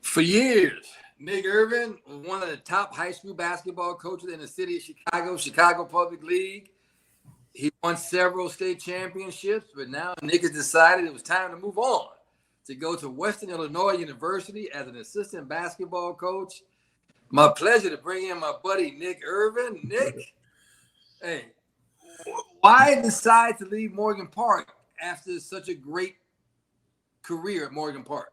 For years, Nick Irvin was one of the top high school basketball coaches in the city of Chicago, Chicago Public League. He won several state championships, but now Nick has decided it was time to move on to go to Western Illinois University as an assistant basketball coach. My pleasure to bring in my buddy Nick Irvin. Nick, hey, why decide to leave Morgan Park after such a great career at Morgan Park?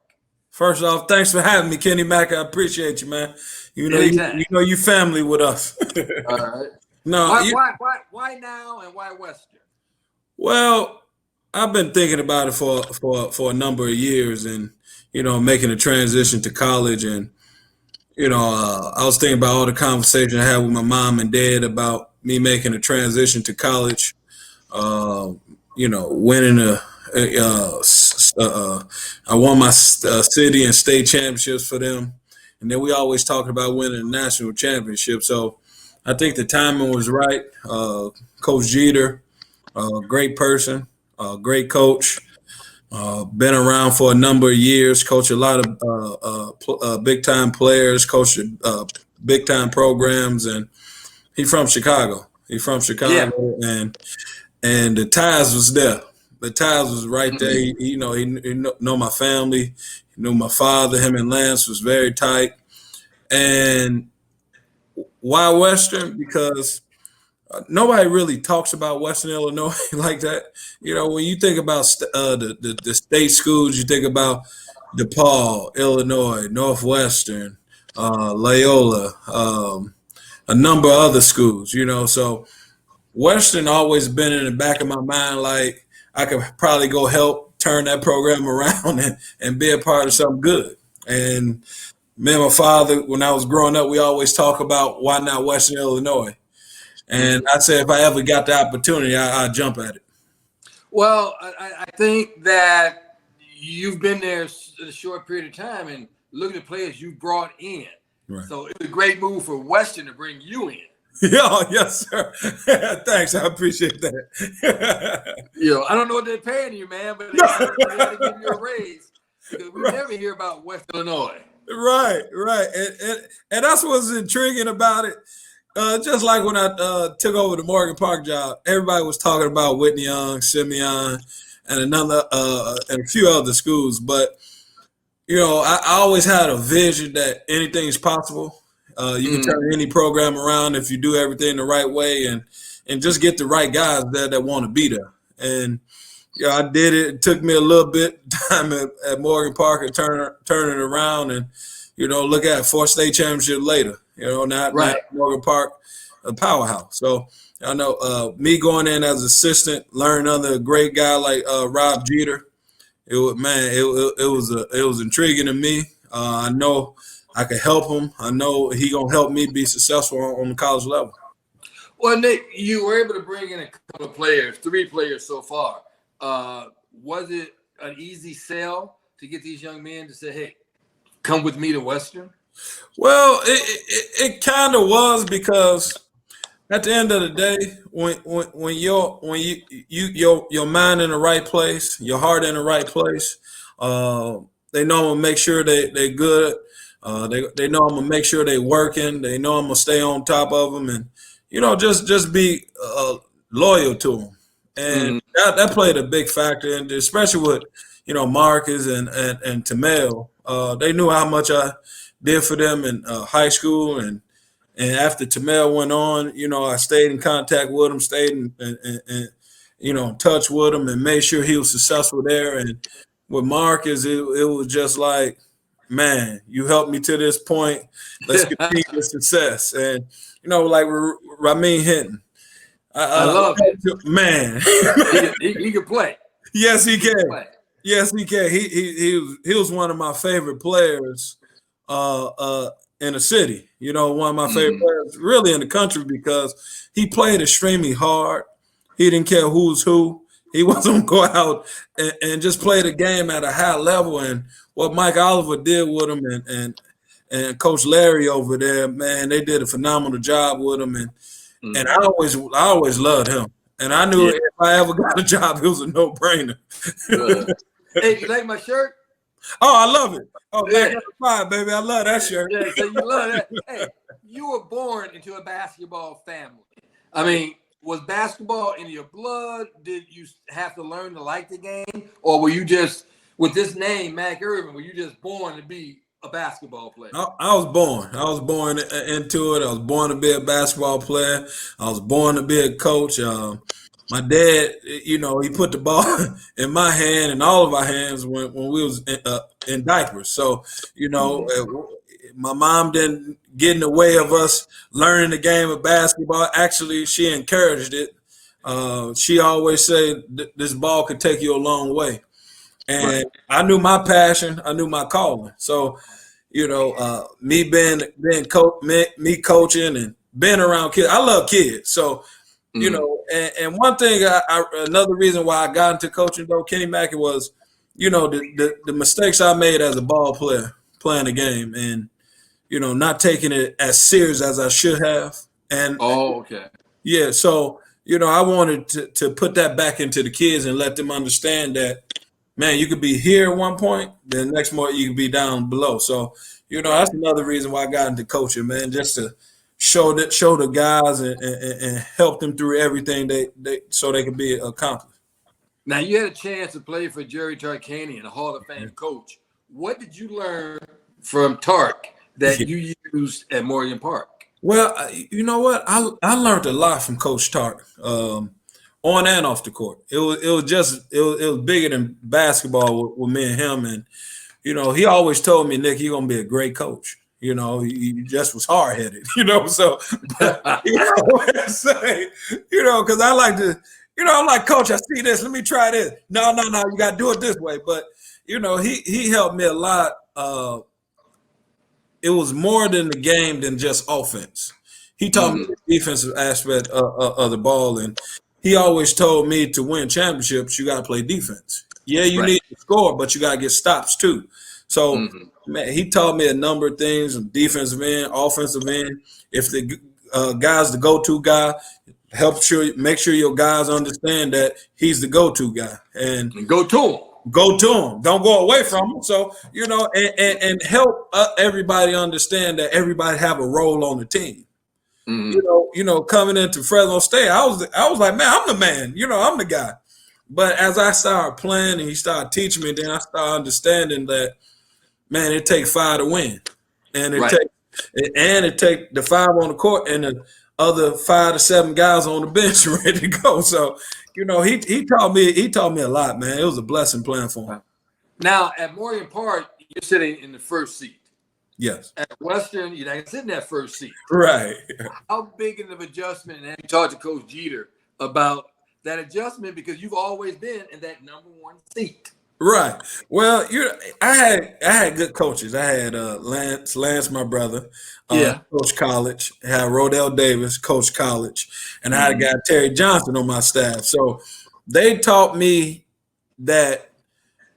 First off, thanks for having me, Kenny Mack. I appreciate you, man. You know you family with us. All right. No, why now and why Western? Well, I've been thinking about it for a number of years, and making a transition to college, and I was thinking about all the conversation I had with my mom and dad about me making a transition to college. Winning I won my city and state championships for them, and then we always talked about winning a national championship. So I think the timing was right. Coach Jeter, great person, great coach. Been around for a number of years, coached a lot of big time players, coached big time programs, and he's from Chicago. Yeah. and the ties was there. The ties was right there. He know my family. He knew my father. Him and Lance was very tight. And why Western? Because nobody really talks about Western Illinois like that. When you think about the state schools, you think about DePaul, Illinois, Northwestern, Loyola, a number of other schools. So Western always been in the back of my mind, like I could probably go help turn that program around and be a part of something good. And me and my father, when I was growing up, we always talk about why not Western Illinois. And I said if I ever got the opportunity, I'd jump at it. Well, I think that you've been there a short period of time, and look at the players you brought in. Right. So it's a great move for Western to bring you in. Yeah, yes, sir. Thanks, I appreciate that. I don't know what they're paying you, man, but they got to give you a raise because we never hear about West Illinois. Right, and that's what's intriguing about it. Just like when I took over the Morgan Park job, everybody was talking about Whitney Young, Simeon, and and a few other schools. But I always had a vision that anything's possible. You can turn any program around if you do everything the right way and just get the right guys there that want to be there. And I did it. It took me a little bit time at Morgan Park and turn it around and look at 4 state championships later. Not Morgan Park, a powerhouse. So I know me going in as assistant, learning under a great guy like Rob Jeter. It was intriguing to me. I know I could help him. I know he gonna help me be successful on the college level. Well, Nick, you were able to bring in a couple of players, 3 players so far. Was it an easy sell to get these young men to say, "Hey, come with me to Western"? Well, it kind of was, because at the end of the day, when your mind in the right place, your heart in the right place, they know I'm gonna make sure they good. They know I'm gonna make sure they working. They know I'm gonna stay on top of them, and just be loyal to them. And that played a big factor, and especially with Marcus and Tamel. They knew how much I did for them in high school, and after Tamel went on, I stayed in contact with him, stayed in in touch with him, and made sure he was successful there. And with Marcus, it was just like, man, you helped me to this point. Let's continue the success. And like Ramin Hinton, I love it, man. he can play. Yes, he can. Yes, he can. He was one of my favorite players in the city. One of my favorite players really in the country, because he played extremely hard. He didn't care who's who. He wasn't going to go out and just play the game at a high level. And what Mike Oliver did with him and Coach Larry over there, man, they did a phenomenal job with him. And I always loved him. And I knew if I ever got a job, it was a no-brainer. Hey, you like my shirt? Oh, I love it. Oh, Yeah. back up 5, baby. I love that shirt. Yeah, so you love that. Hey, you were born into a basketball family. I mean, was basketball in your blood? Did you have to learn to like the game? Or were you just, with this name, Mac Irvin, were you just born to be a basketball player? I was born. I was born into it. I was born to be a basketball player. I was born to be a coach. My dad, you know, he put the ball in my hand and all of our hands when we was in diapers. So, you know, my mom didn't get in the way of us learning the game of basketball. Actually, she encouraged it. She always said, this ball could take you a long way. And I knew my passion. I knew my calling. So, you know, me me coaching and being around kids. I love kids. So, you know, and one thing, another reason why I got into coaching though, Kenny Mackey, was, you know, the mistakes I made as a ball player playing the game, and you know, not taking it as serious as I should have. And yeah, so you know, I wanted to put that back into the kids and let them understand that, man, you could be here at one point, then next month you could be down below. So, you know, that's another reason why I got into coaching, man, just to show the guys and help them through everything so they can be accomplished. Now, you had a chance to play for Jerry Tarkanian, a Hall of Fame coach. What did you learn from Tark that you used at Morgan Park? Well, you know what? I learned a lot from Coach Tark, on and off the court. It was bigger than basketball with me and him. And you know, he always told me, Nick, you're gonna be a great coach. You know, he just was hard headed. You know, so but, you know what I'm saying? You know, because I like to, you know, I'm like, Coach, I see this. Let me try this. No, you got to do it this way. But you know, he helped me a lot. It was more than the game than just offense. He taught me the defensive aspect of the ball, and he always told me to win championships, you got to play defense. Yeah, you need to score, but you got to get stops too. So, man, he taught me a number of things: defensive end, offensive end. If the guy's the go-to guy, make sure your guys understand that he's the go-to guy, and go to him. Go to him. Don't go away from him. So, you know, and help everybody understand that everybody have a role on the team. You know, coming into Fresno State, I was like, man, I'm the man. You know, I'm the guy. But as I started playing and he started teaching me, then I started understanding that, man, it takes 5 to win, and it take the 5 on the court and the other 5 to 7 guys on the bench ready to go. So, you know, he taught me a lot, man. It was a blessing playing for him. Now at Morgan Park, you're sitting in the first seat. Yes. At Western, you're not gonna sit in that first seat. Right. How big of an adjustment, and have you talked to Coach Jeter about that adjustment, because you've always been in that number 1 seat? Right. Well, I had good coaches. I had Lance, my brother, Coach College. I had Rodell Davis, Coach College, and I had a guy, Terry Johnson, on my staff. So they taught me that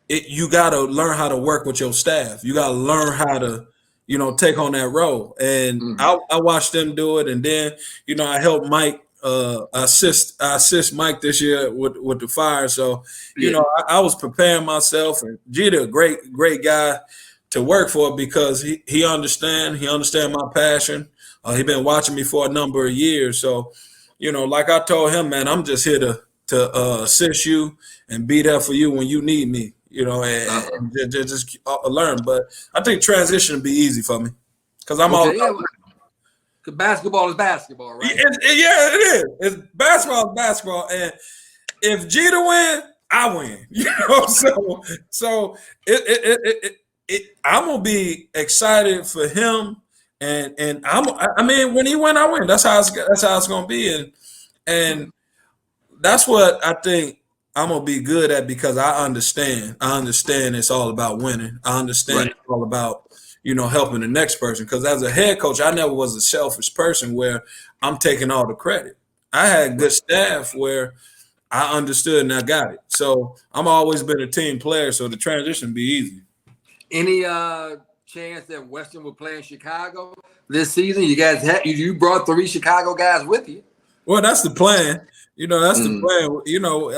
you got to learn how to work with your staff. You got to learn how to, you know, take on that role. And I watched them do it, and then, you know, I helped Mike. I assist Mike this year with the Fire. So, you know, I was preparing myself, and Jeter, a great guy to work for, because he understand my passion. He been watching me for a number of years. So, you know, like I told him, man, I'm just here to assist you and be there for you when you need me, you know, and just learn. But I think transition will be easy for me, because I'm all about basketball is basketball, right? Yeah, it is. Basketball is basketball, and if Jeter win, I win. You know, so I'm gonna be excited for him, and I mean, when he win, I win. That's how it's gonna be, and that's what I think I'm gonna be good at, because I understand it's all about winning. I understand it's all about, you know, helping the next person. Because as a head coach, I never was a selfish person where I'm taking all the credit. I had good staff where I understood and I got it. So I'm always been a team player, so the transition be easy. Any chance that Western will play in Chicago this season? You guys you brought 3 Chicago guys with you. Well, that's the plan. You know, that's the plan. You know,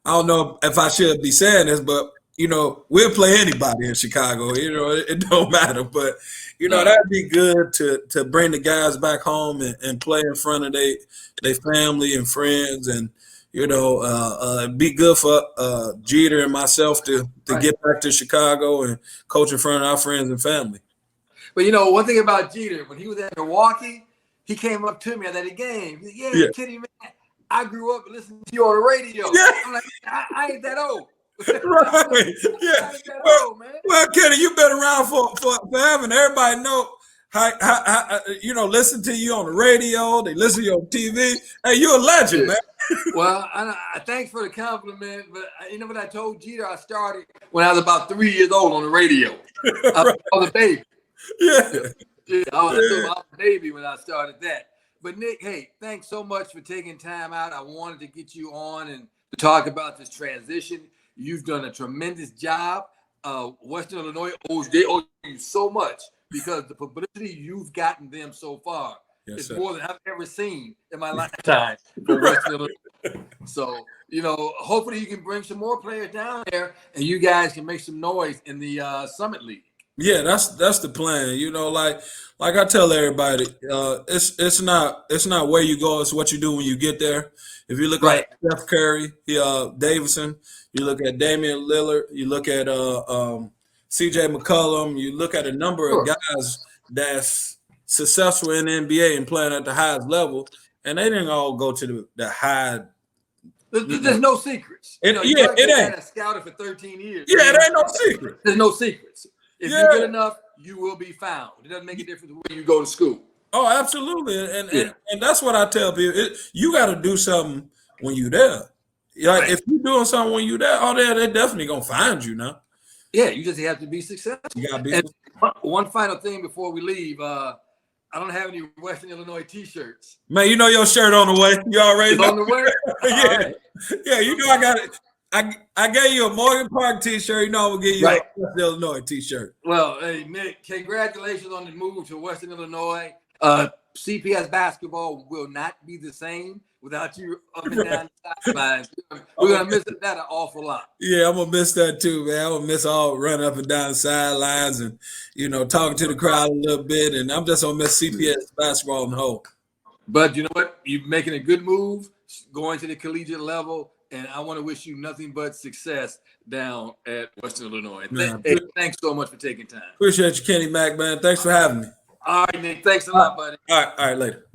I don't know if I should be saying this, but we'll play anybody in Chicago. It don't matter. But that'd be good to bring the guys back home and play in front of their family and friends, and be good for Jeter and myself to get back to Chicago and coach in front of our friends and family. But one thing about Jeter, when he was at Milwaukee, he came up to me at that game. He said, yeah, Kenny, man, I grew up listening to you on the radio. Yeah. I'm like, I ain't that old. Right. Yeah. Well, Kenny, you've been around for having everybody know how listen to you on the radio. They listen to you on TV. Hey, you're a legend, man. Well, I thanks for the compliment, but what I told Jeter? I started when I was about 3 years old on the radio. I was a baby. Yeah, I was a baby when I started that. But Nick, hey, thanks so much for taking time out. I wanted to get you on and to talk about this transition. You've done a tremendous job. Western Illinois they owe you so much because the publicity you've gotten them so far is more than I've ever seen in my lifetime for Western Illinois. So, hopefully you can bring some more players down there and you guys can make some noise in the Summit League. Yeah, that's the plan. Like I tell everybody, it's not where you go, it's what you do when you get there. If you look at Steph Curry, Davidson, you look at Damian Lillard, you look at C.J. McCollum, you look at a number of guys that's successful in the NBA and playing at the highest level, and they didn't all go to the high. There's no secrets. It ain't. I scouted for 13 years. Yeah, there ain't no secret. There's no secrets. If you're good enough, you will be found. It doesn't make a difference where you go to school. Oh, absolutely. And that's what I tell people. You got to do something when you're there. If you're doing something when you're there, they're definitely going to find you now. Yeah, you just have to be successful. You got to be successful. One final thing before we leave. I don't have any Western Illinois T-shirts. Man, your shirt on the way. You already know. On the way? Yeah. Right. Yeah, I got it. I gave you a Morgan Park T-shirt. I'm gonna give you a Western Illinois T-shirt. Well, hey Nick, congratulations on the move to Western Illinois. CPS basketball will not be the same without you up and down the sidelines. We're gonna miss that an awful lot. Yeah, I'm gonna miss that too, man. I'm gonna miss all running up and down the sidelines and talking to the crowd a little bit. And I'm just gonna miss CPS basketball in the whole. But you know what? You're making a good move, going to the collegiate level. And I want to wish you nothing but success down at Western Illinois. Thanks so much for taking time. Appreciate you, Kenny Mac, man. Thanks for having me. All right, Nick. Thanks a lot, buddy. All right, later.